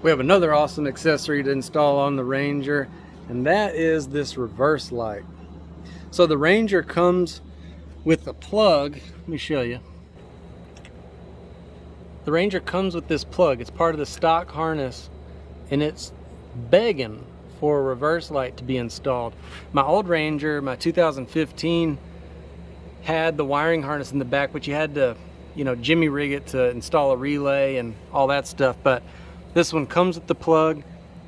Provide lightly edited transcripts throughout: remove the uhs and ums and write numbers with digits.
We have another awesome accessory to install on the Ranger, and that is this reverse light. So the Ranger comes with a plug. Let me show you. The Ranger comes with this plug. It's part of the stock harness, and it's begging for a reverse light to be installed. My old Ranger, my 2015, had the wiring harness in the back, but you had to, jimmy rig it to install a relay and all that stuff. But this one comes with the plug,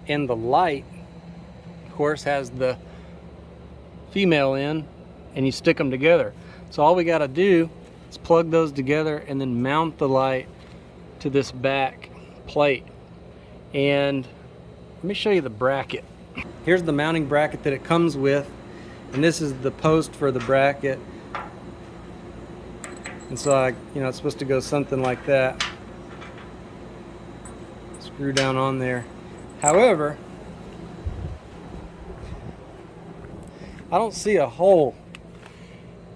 and the light, of course, has the female in, and you stick them together. So all we got to do is plug those together and then mount the light to this back plate. And let me show you the bracket. Here's the mounting bracket that it comes with, and this is the post for the bracket. And so it's supposed to go something like that. Screw down on there. However, I don't see a hole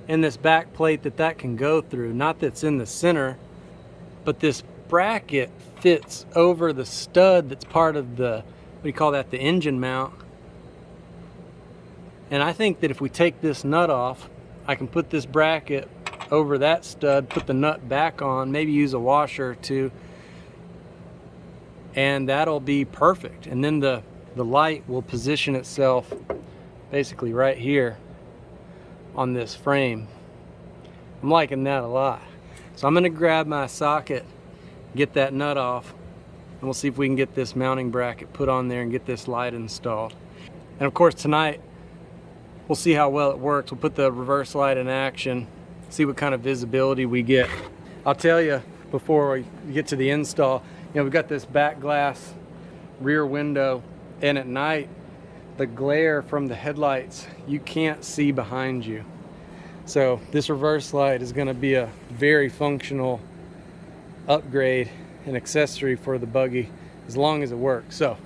in this back plate that can go through. Not that's in the center, but this bracket fits over the stud that's part of the, what do you call that, the engine mount. And I think that if we take this nut off, I can put this bracket over that stud, put the nut back on, maybe use a washer or two, and that'll be perfect. And then the light will position itself basically right here on this frame. I'm liking that a lot. So I'm going to grab my socket, get that nut off, and we'll see if we can get this mounting bracket put on there and get this light installed. And of course tonight we'll see how well it works. We'll put the reverse light in action, see what kind of visibility we get. I'll tell you before we get to the install, we've got this back glass rear window, and at night the glare from the headlights, you can't see behind you. So this reverse light is going to be a very functional upgrade and accessory for the buggy as long as it works. So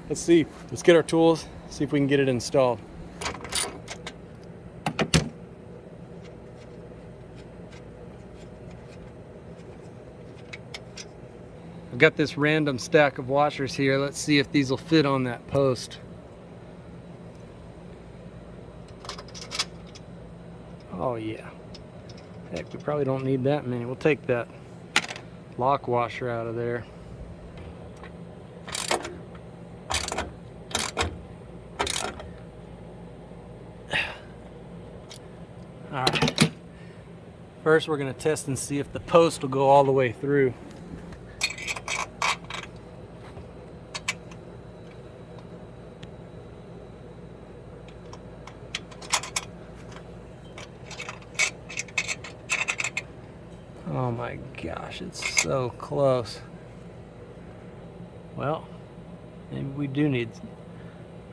let's get our tools, see if we can get it installed. I've got this random stack of washers here. Let's see if these will fit on that post. Oh yeah. Heck, we probably don't need that many. We'll take that lock washer out of there. Alright. First we're going to test and see if the post will go all the way through. Oh my gosh, it's so close. Well, maybe we do need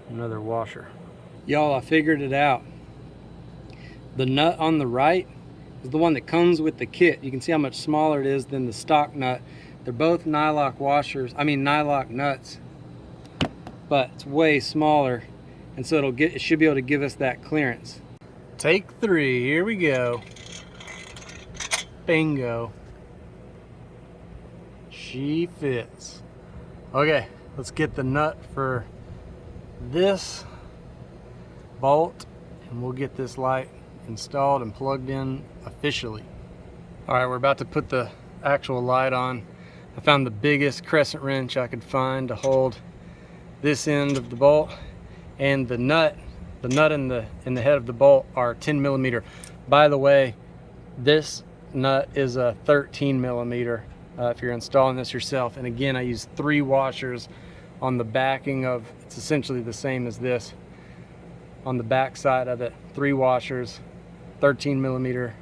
another washer. Y'all, I figured it out. The nut on the right is the one that comes with the kit. You can see how much smaller it is than the stock nut. They're both nylock nylock nuts, but it's way smaller, and so it should be able to give us that clearance. Take 3, here we go. Bingo. She fits. Okay, let's get the nut for this bolt, and we'll get this light installed and plugged in officially. Alright, we're about to put the actual light on. I found the biggest crescent wrench I could find to hold this end of the bolt, and the nut in the head of the bolt are 10 millimeter. By the way, this nut is a 13 millimeter if you're installing this yourself. And again, I used 3 washers on the backing of, it's essentially the same as this, on the back side of it. 3 washers, 13 millimeter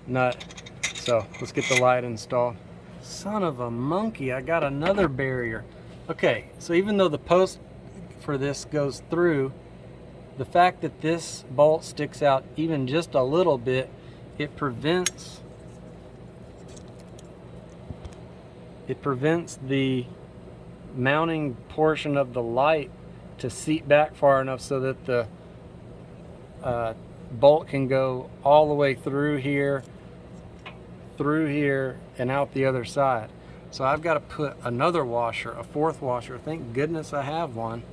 nut. So let's get the light installed. Son of a monkey, I got another barrier. Okay, so even though the post for this goes through, the fact that this bolt sticks out even just a little bit, it prevents the mounting portion of the light to seat back far enough so that the bolt can go all the way through here, and out the other side. So I've got to put another washer, a fourth washer, thank goodness I have one,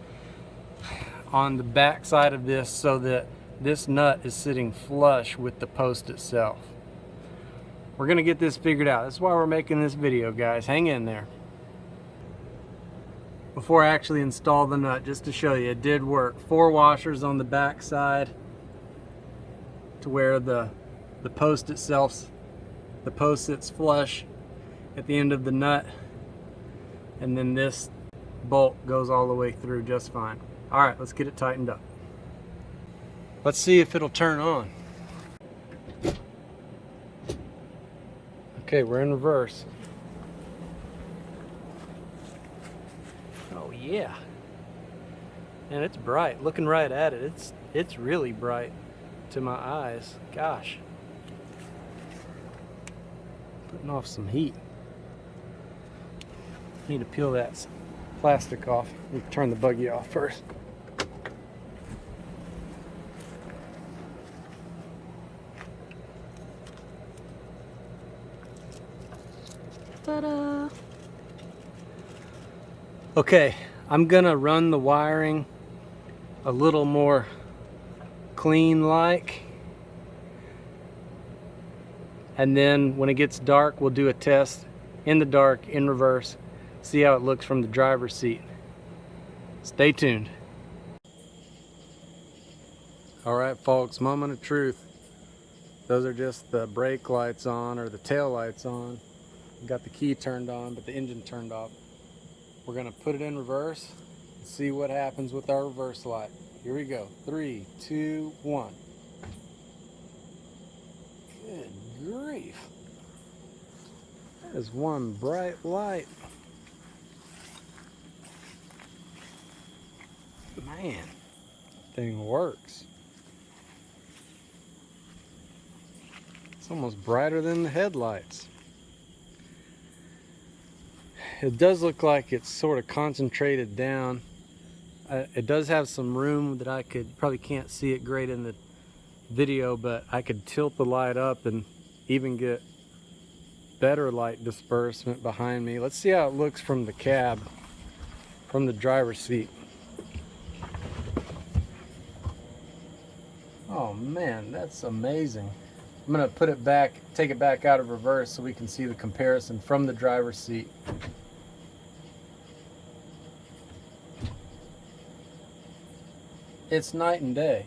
on the back side of this so that this nut is sitting flush with the post itself. We're gonna get this figured out. That's why we're making this video, guys. Hang in there. Before I actually install the nut, just to show you, it did work. 4 washers on the back side to where the post itself, the post sits flush at the end of the nut, and then this bolt goes all the way through just fine. All right, let's get it tightened up. Let's see if it'll turn on. Okay, we're in reverse. Oh yeah. And it's bright. Looking right at it, it's really bright to my eyes. Gosh. Putting off some heat. Need to peel that plastic off. Need to turn the buggy off first. Ta-da! Okay, I'm gonna run the wiring a little more clean like, and then when it gets dark we'll do a test in the dark in reverse, see how it looks from the driver's seat. Stay tuned. Alright folks, moment of truth. Those are just the brake lights on, or the tail lights on. Got the key turned on, but the engine turned off. We're gonna put it in reverse and see what happens with our reverse light. Here we go. 3, 2, 1. Good grief. That is one bright light. Man, that thing works. It's almost brighter than the headlights. It does look like it's sort of concentrated down. It does have some room that I probably can't see it great in the video, but I could tilt the light up and even get better light disbursement behind me. Let's see how it looks from the cab, from the driver's seat. Oh man, that's amazing. I'm gonna put it back, take it back out of reverse so we can see the comparison from the driver's seat. It's night and day.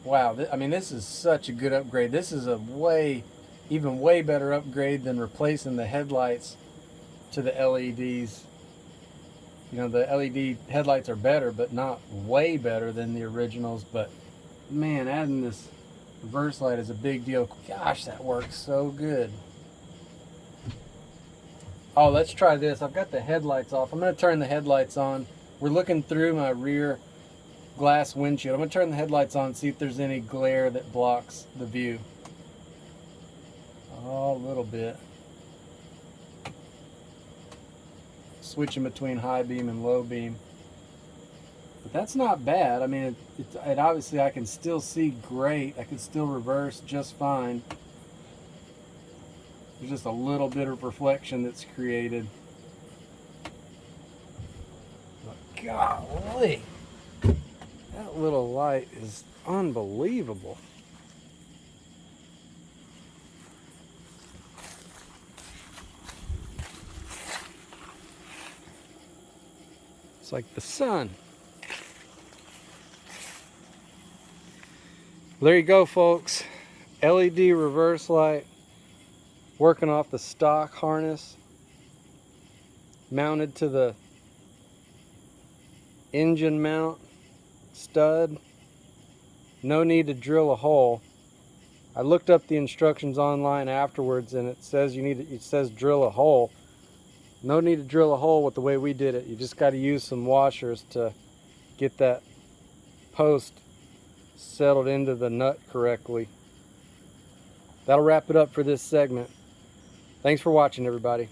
Wow, I mean, this is such a good upgrade. This is a even way better upgrade than replacing the headlights to the LEDs. You know, the LED headlights are better, but not way better than the originals. But man, adding this reverse light is a big deal. Gosh, that works so good. Oh, let's try this. I've got the headlights off. I'm going to turn the headlights on. We're looking through my rear glass windshield. I'm going to turn the headlights on and see if there's any glare that blocks the view. Oh, a little bit. Switching between high beam and low beam. But that's not bad. I mean, it obviously I can still see great. I can still reverse just fine. There's just a little bit of reflection that's created. But golly, that little light is unbelievable. It's like the sun. There you go, folks. LED reverse light, working off the stock harness, mounted to the engine mount stud. No need to drill a hole. I looked up the instructions online afterwards, and it says it says drill a hole. No need to drill a hole with the way we did it. You just got to use some washers to get that post settled into the nut correctly. That'll wrap it up for this segment. Thanks for watching, everybody.